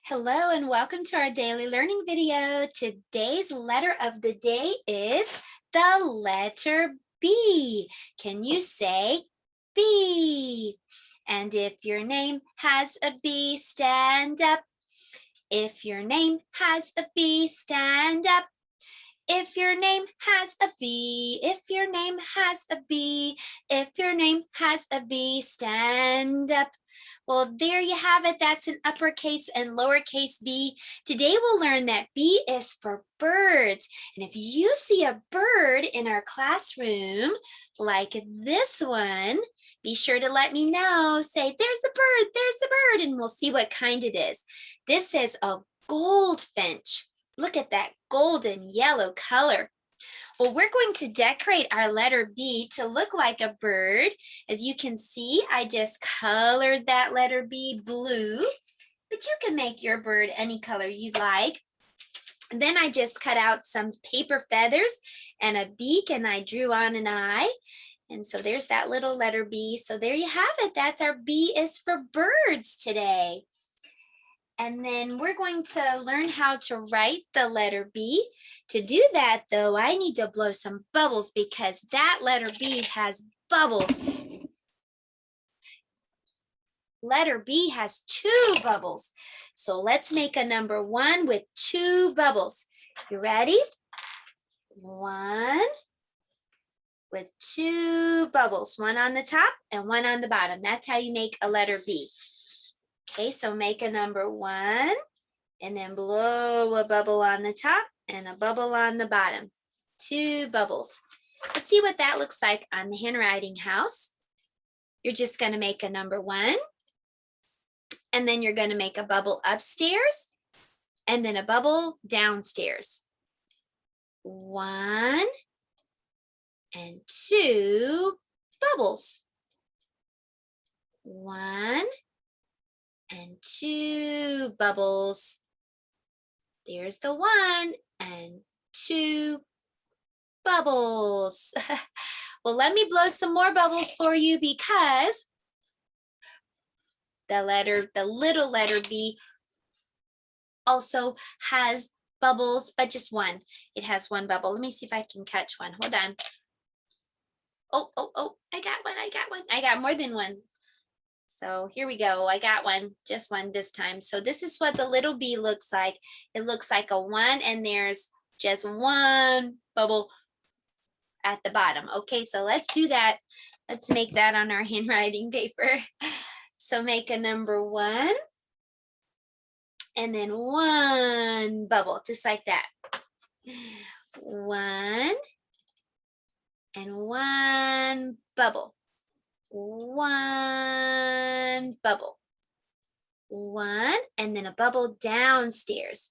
Hello and welcome to our daily learning video. Today's letter of the day is the letter B. Can you say B? And if your name has a B, stand up. If your name has a B, stand up. If your name has a B, if your name has a B, if your name has a B, stand up. Well, there you have it. That's an uppercase and lowercase b. Today we'll learn that B is for birds. And if you see a bird in our classroom, like this one, be sure to let me know. Say, there's a bird, and we'll see what kind it is. This is a goldfinch. Look at that golden yellow color. Well, we're going to decorate our letter B to look like a bird. As you can see, I just colored that letter B blue, but you can make your bird any color you'd like. And then I just cut out some paper feathers and a beak, and I drew on an eye. And so there's that little letter B. So there you have it. That's our B is for birds today. And then we're going to learn how to write the letter B. To do that, though, I need to blow some bubbles because that letter B has bubbles. Letter B has 2 bubbles. So let's make a number 1 with 2 bubbles. You ready? 1 with 2 bubbles, 1 on the top and 1 on the bottom. That's how you make a letter B. Okay, so make a number 1 and then blow a bubble on the top and a bubble on the bottom. 2 bubbles. Let's see what that looks like on the handwriting house. You're just going to make a number 1 and then you're going to make a bubble upstairs and then a bubble downstairs. 1 and 2 bubbles. 1 and 2 bubbles. There's the 1 and 2 bubbles. Well, let me blow some more bubbles for you because the little letter B also has bubbles, but just 1. It has 1 bubble. Let me see if I can catch one. Hold on. Oh, I got one. I got more than 1. So here we go. I got one, just 1 this time. So this is what the little B looks like. It looks like a 1 and there's just 1 bubble at the bottom. Okay, so let's do that. Let's make that on our handwriting paper. So make a number 1 and then 1 bubble, just like that. 1 and 1 bubble. 1 bubble. 1 and then a bubble downstairs.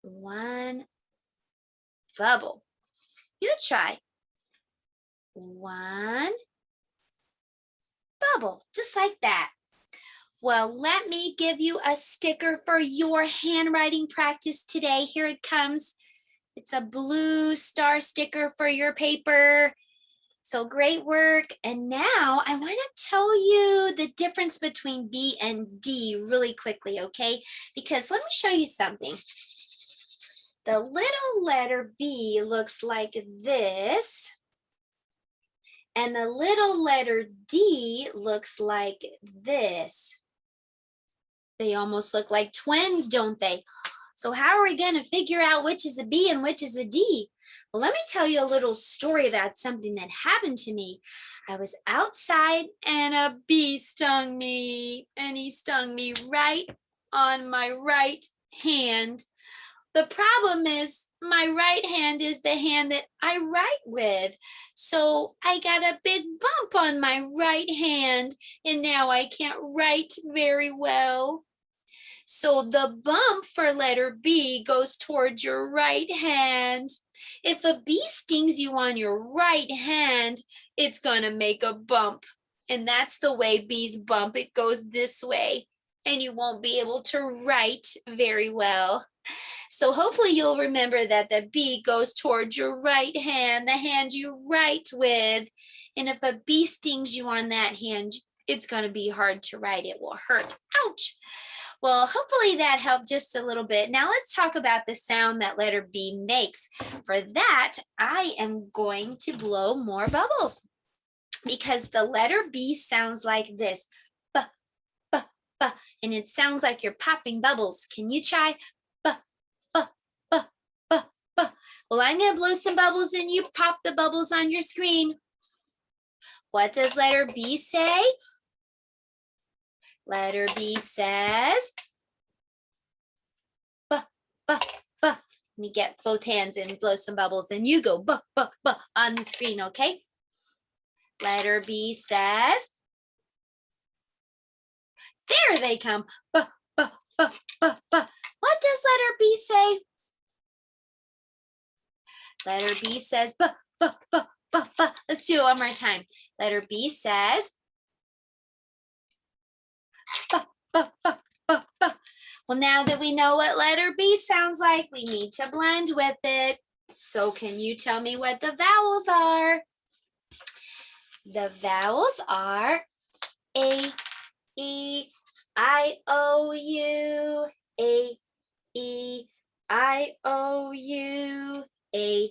1 bubble. You try. 1 bubble, just like that. Well, let me give you a sticker for your handwriting practice today. Here it comes. It's a blue star sticker for your paper. So great work. And now I want to tell you the difference between B and D really quickly, okay? Because let me show you something. The little letter B looks like this. And the little letter D looks like this. They almost look like twins, don't they? So how are we going to figure out which is a B and which is a D? Well, let me tell you a little story about something that happened to me. I was outside and a bee stung me, and he stung me right on my right hand. The problem is my right hand is the hand that I write with. So I got a big bump on my right hand, and now I can't write very well. So the bump for letter B goes towards your right hand. If a bee stings you on your right hand, it's going to make a bump. And that's the way bees bump. It goes this way, and you won't be able to write very well. So hopefully you'll remember that the B goes towards your right hand, the hand you write with. And if a bee stings you on that hand, it's going to be hard to write. It will hurt. Ouch. Well, hopefully that helped just a little bit. Now let's talk about the sound that letter B makes. For that, I am going to blow more bubbles because the letter B sounds like this. B, b, b, and it sounds like you're popping bubbles. Can you try? B, b, b, b, b. Well, I'm going to blow some bubbles and you pop the bubbles on your screen. What does letter B say? Letter B says, b, b, b. Let me get both hands and blow some bubbles and you go b, b, b on the screen, okay? Letter B says, there they come, b, b, b, b, b. What does letter B say? Letter B says, b, b, b, b, b. Let's do it one more time. Letter B says, b, b, b, b, b. Well, now that we know what letter B sounds like, we need to blend with it. So can you tell me what the vowels are? The vowels are A, E, I, O, U, A, E, I, O, U, A,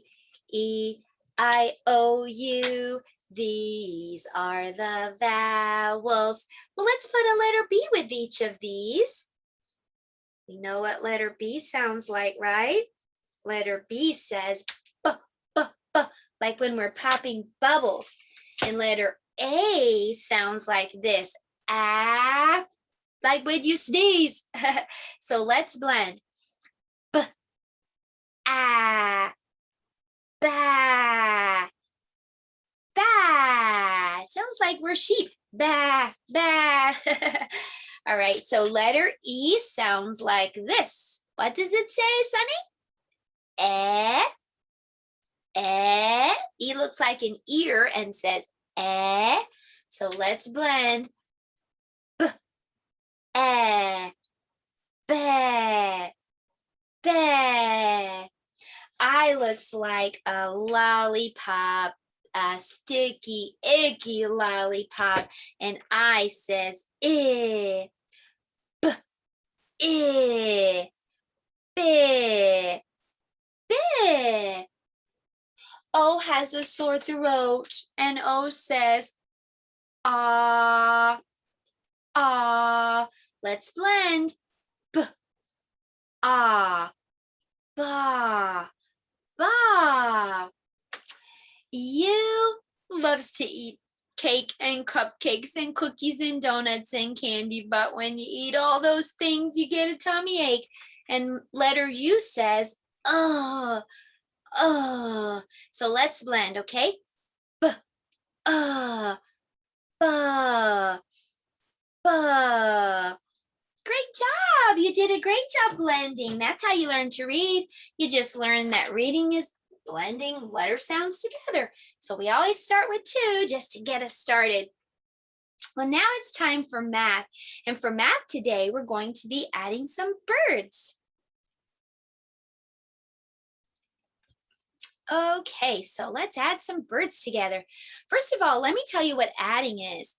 E, I, O, U. These are the vowels. Well, let's put a letter B with each of these. We know what letter B sounds like, right? Letter B says b, b, b, like when we're popping bubbles. And letter A sounds like this, ah, like when you sneeze. So let's blend. B, ah, ba, ba. Sounds like we're sheep. Ba, ba. All right, so letter E sounds like this. What does it say, Sunny? Eh, eh. E looks like an ear and says eh. So let's blend. B, eh, be, be. I looks like a lollipop, a sticky, icky lollipop, and I says eh, b, eh, be, be. O has a sore throat, and O says ah, ah. Let's blend. B, ah, ba, ba. You loves to eat cake and cupcakes and cookies and donuts and candy, but when you eat all those things, you get a tummy ache. And letter U says, oh. So let's blend, okay? B, ba, ba. Great job. You did a great job blending. That's how you learn to read. You just learned that reading is blending letter sounds together. So we always start with 2 just to get us started. Well, now it's time for math. And for math today, we're going to be adding some birds. Okay, so let's add some birds together. First of all, let me tell you what adding is.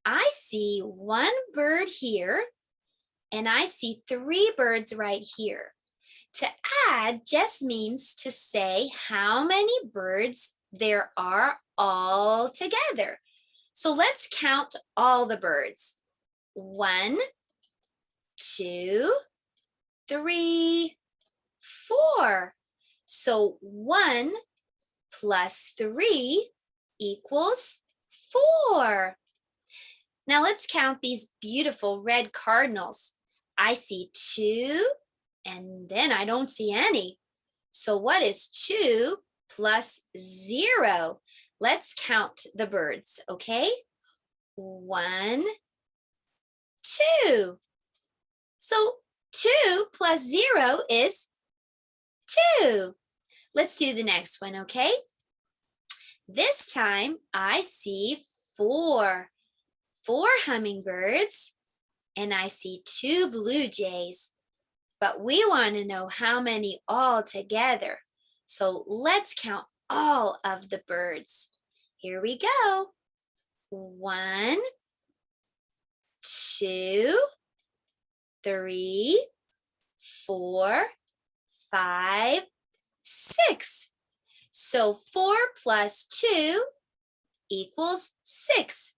I see 1 bird here, and I see 3 birds right here. To add just means to say how many birds there are all together. So let's count all the birds. 1, 2, 3, 4. So 1 plus 3 equals 4. Now let's count these beautiful red cardinals. I see 2, and then I don't see any. So what is 2 plus 0? Let's count the birds, okay? 1, 2. So 2 plus 0 is 2. Let's do the next one, okay? This time I see 4 hummingbirds, and I see 2 blue jays. But we want to know how many all together. So let's count all of the birds. Here we go. 1, 2, 3, 4, 5, 6. So 4 plus 2 equals 6.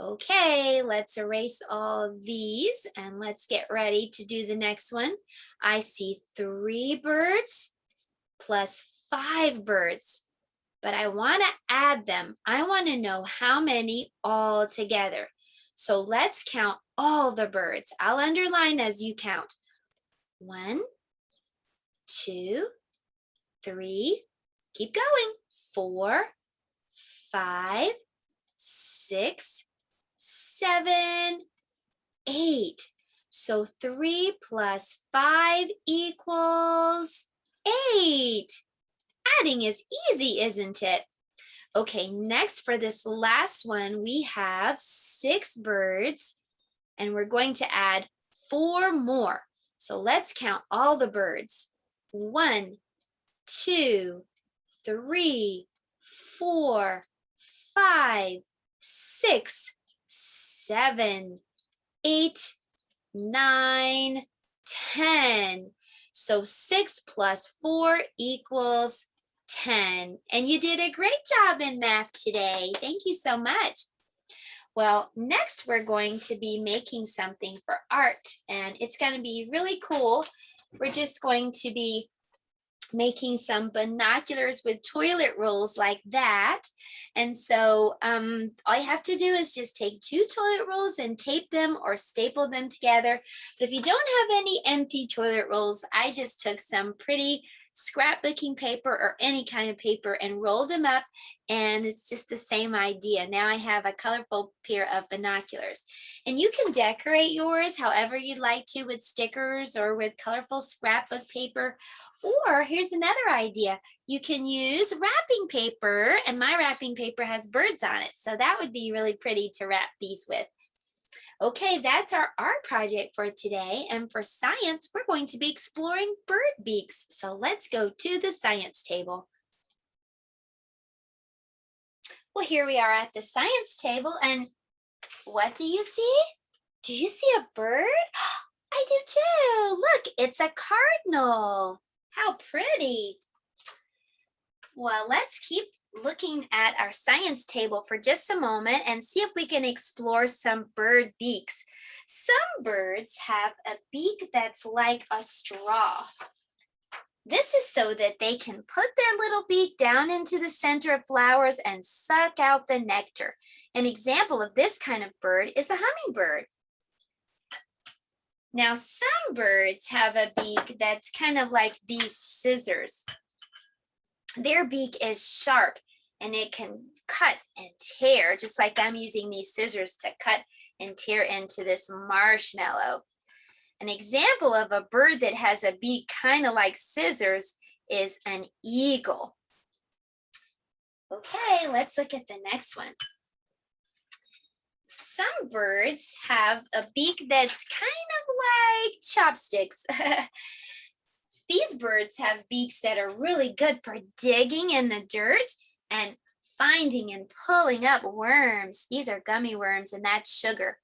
Okay, let's erase all of these and let's get ready to do the next one. I see 3 birds plus 5 birds, but I want to add them. I want to know how many all together. So let's count all the birds. I'll underline as you count. 1, 2, 3, keep going. 4, 5, 6, 7, 8. So 3 plus 5 equals 8. Adding is easy, isn't it? Okay, next for this last one, we have 6 birds and we're going to add 4 more. So let's count all the birds. 1, 2, 3, 4, 5, 6, 7, 8, 9, 10. So 6 plus 4 equals 10. And you did a great job in math today. Thank you so much. Well, next we're going to be making something for art, and it's going to be really cool. We're just going to be making some binoculars with toilet rolls like that. And so all you have to do is just take 2 toilet rolls and tape them or staple them together. But if you don't have any empty toilet rolls, I just took some pretty scrapbooking paper or any kind of paper and rolled them up, and it's just the same idea. Now I have a colorful pair of binoculars, and you can decorate yours however you'd like to, with stickers or with colorful scrapbook paper. Or here's another idea. You can use wrapping paper, and my wrapping paper has birds on it, so that would be really pretty to wrap these with. Okay, that's our art project for today. And for science, we're going to be exploring bird beaks. So let's go to the science table. Well, here we are at the science table, and what do you see? Do you see a bird? I do too. Look, it's a cardinal. How pretty. Well, let's keep looking at our science table for just a moment and see if we can explore some bird beaks. Some birds have a beak that's like a straw. This is so that they can put their little beak down into the center of flowers and suck out the nectar. An example of this kind of bird is a hummingbird. Now, some birds have a beak that's kind of like these scissors. Their beak is sharp and it can cut and tear, just like I'm using these scissors to cut and tear into this marshmallow. An example of a bird that has a beak kind of like scissors is an eagle. Okay, let's look at the next one. Some birds have a beak that's kind of like chopsticks. These birds have beaks that are really good for digging in the dirt and finding and pulling up worms. These are gummy worms, and that's sugar.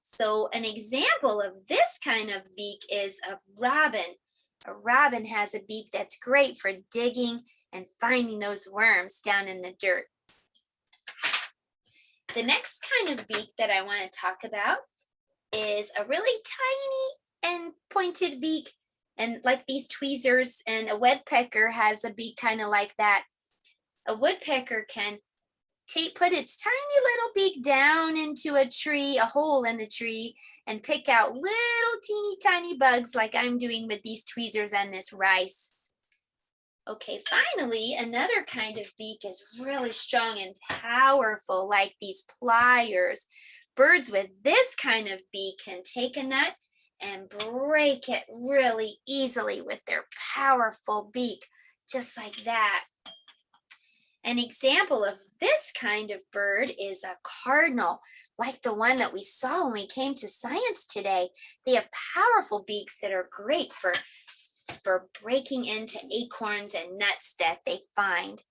So an example of this kind of beak is a robin. A robin has a beak that's great for digging and finding those worms down in the dirt. The next kind of beak that I want to talk about is a really tiny and pointed beak, and like these tweezers, and a woodpecker has a beak kind of like that. A woodpecker can put its tiny little beak down into a tree, a hole in the tree, and pick out little teeny tiny bugs like I'm doing with these tweezers and this rice. Okay, finally, another kind of beak is really strong and powerful, like these pliers. Birds with this kind of beak can take a nut and break it really easily with their powerful beak, just like that. An example of this kind of bird is a cardinal, like the one that we saw when we came to science today. They have powerful beaks that are great for breaking into acorns and nuts that they find.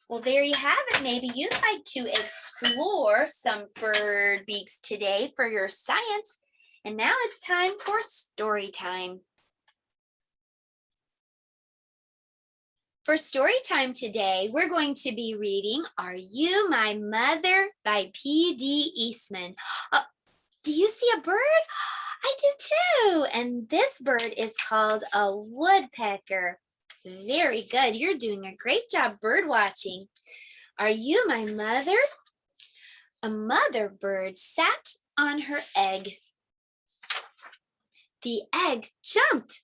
Well, there you have it. Maybe you'd like to explore some bird beaks today for your science. And now it's time for story time. For story time today, we're going to be reading Are You My Mother by P.D. Eastman. Do you see a bird? I do too. And this bird is called a woodpecker. Very good. You're doing a great job bird watching. Are you my mother? A mother bird sat on her egg. The egg jumped.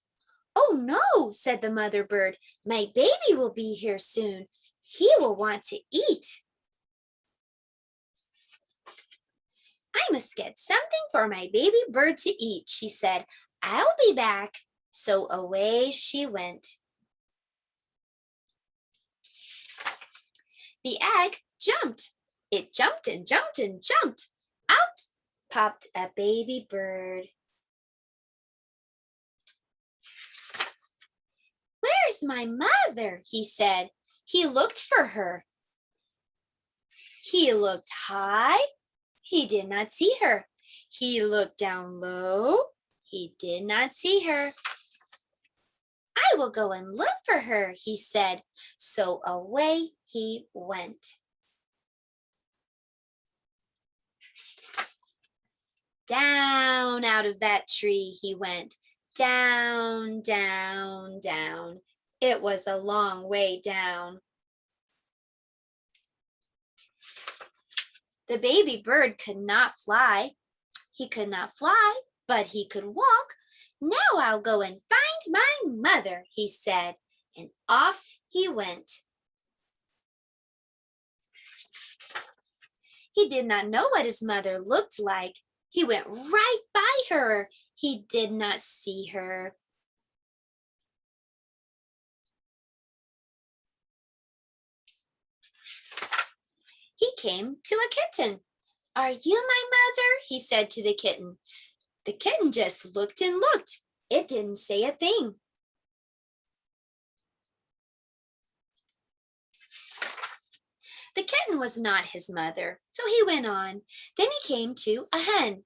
Oh no, said the mother bird. My baby will be here soon. He will want to eat. I must get something for my baby bird to eat, she said. I'll be back. So away she went. The egg jumped. It jumped and jumped and jumped. Out popped a baby bird. Where's my mother? He said. He looked for her. He looked high. He did not see her. He looked down low. He did not see her. I will go and look for her, he said. So away he went. Down out of that tree he went. Down, down, down. It was a long way down. The baby bird could not fly. He could not fly, but he could walk. Now I'll go and find my mother, he said, and off he went. He did not know what his mother looked like. He went right by her. He did not see her. He came to a kitten. Are you my mother? He said to the kitten. The kitten just looked and looked. It didn't say a thing. The kitten was not his mother, so he went on. Then he came to a hen.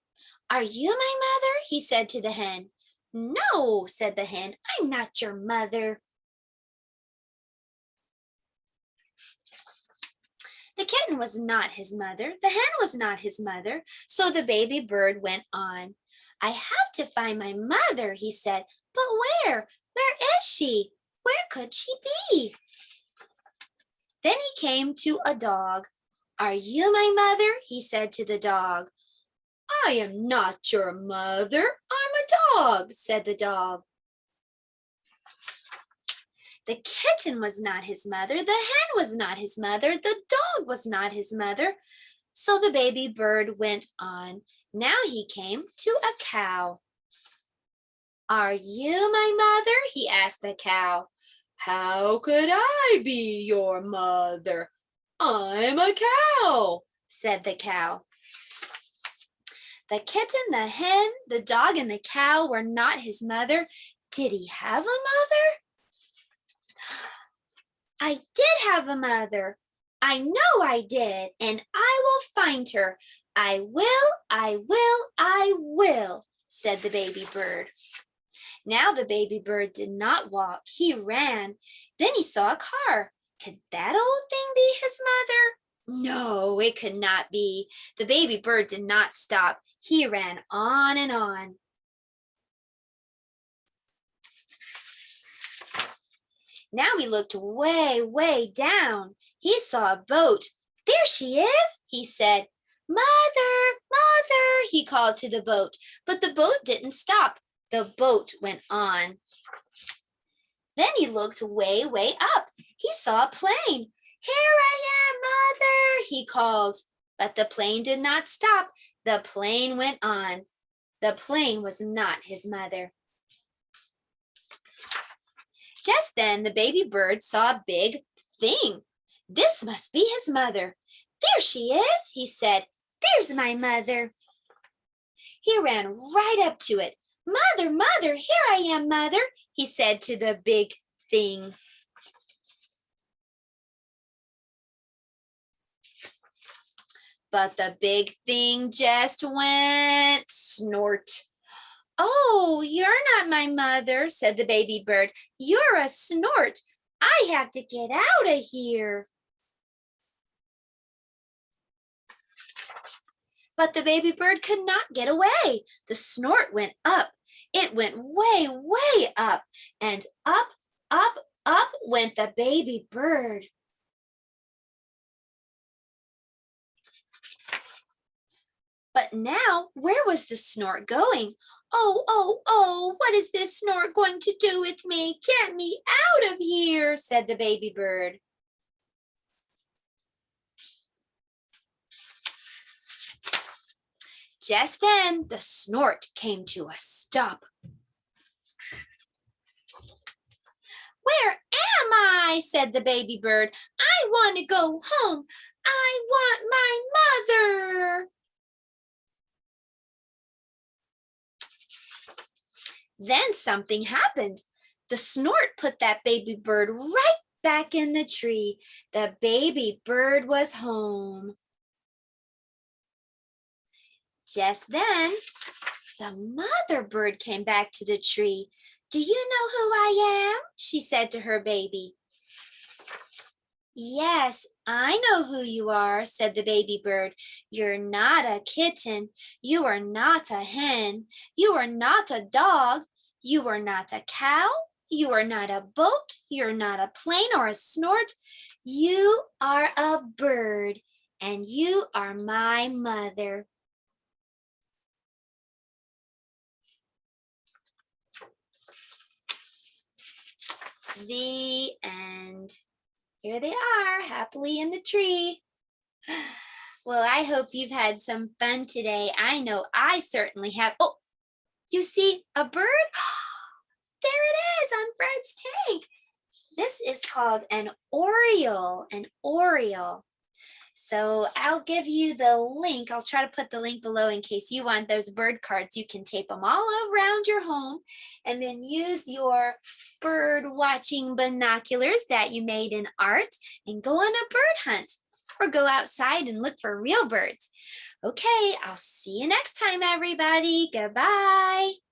Are you my mother? He said to the hen. No, said the hen, I'm not your mother. The kitten was not his mother. The hen was not his mother. So the baby bird went on. I have to find my mother, he said. But where? Where is she? Where could she be? Then he came to a dog. Are you my mother? He said to the dog. I am not your mother. I'm a dog, said the dog. The kitten was not his mother. The hen was not his mother. The dog was not his mother. So the baby bird went on. Now he came to a cow. Are you my mother? He asked the cow. How could I be your mother? I'm a cow, said the cow. The kitten, the hen, the dog, and the cow were not his mother. Did he have a mother? I did have a mother. I know I did, and I will find her. I will, I will, I will, said the baby bird. Now the baby bird did not walk. He ran. Then he saw a car. Could that old thing be his mother? No, it could not be. The baby bird did not stop. He ran on and on. Now he looked way, way down. He saw a boat. There she is, he said. Mother, mother, he called to the boat. But the boat didn't stop. The boat went on. Then he looked way, way up. He saw a plane. Here I am, mother, he called. But the plane did not stop. The plane went on. The plane was not his mother. Just then, the baby bird saw a big thing. This must be his mother. There she is, he said. There's my mother. He ran right up to it. Mother, mother, here I am, mother, he said to the big thing. But the big thing just went snort. Oh, you're not my mother, said the baby bird. You're a snort. I have to get out of here. But the baby bird could not get away. The snort went up. It went way, way up, and up, up, up went the baby bird. But now, where was the snort going? Oh, oh, oh, what is this snort going to do with me? Get me out of here, said the baby bird. Just then, the snort came to a stop. Where am I? Said the baby bird. I want to go home. I want my mother. Then something happened. The snort put that baby bird right back in the tree. The baby bird was home. Just then, the mother bird came back to the tree. Do you know who I am? She said to her baby. Yes, I know who you are, said the baby bird. You're not a kitten. You are not a hen. You are not a dog. You are not a cow. You are not a boat. You're not a plane or a snort. You are a bird, and you are my mother. The end. Here they are, happily in the tree. Well, I hope you've had some fun today. I know I certainly have. Oh, you see a bird? There it is on Fred's tank. This is called an oriole, So I'll give you the link. I'll try to put the link below in case you want those bird cards. You can tape them all around your home and then use your bird watching binoculars that you made in art and go on a bird hunt or go outside and look for real birds. Okay, I'll see you next time, everybody. Goodbye.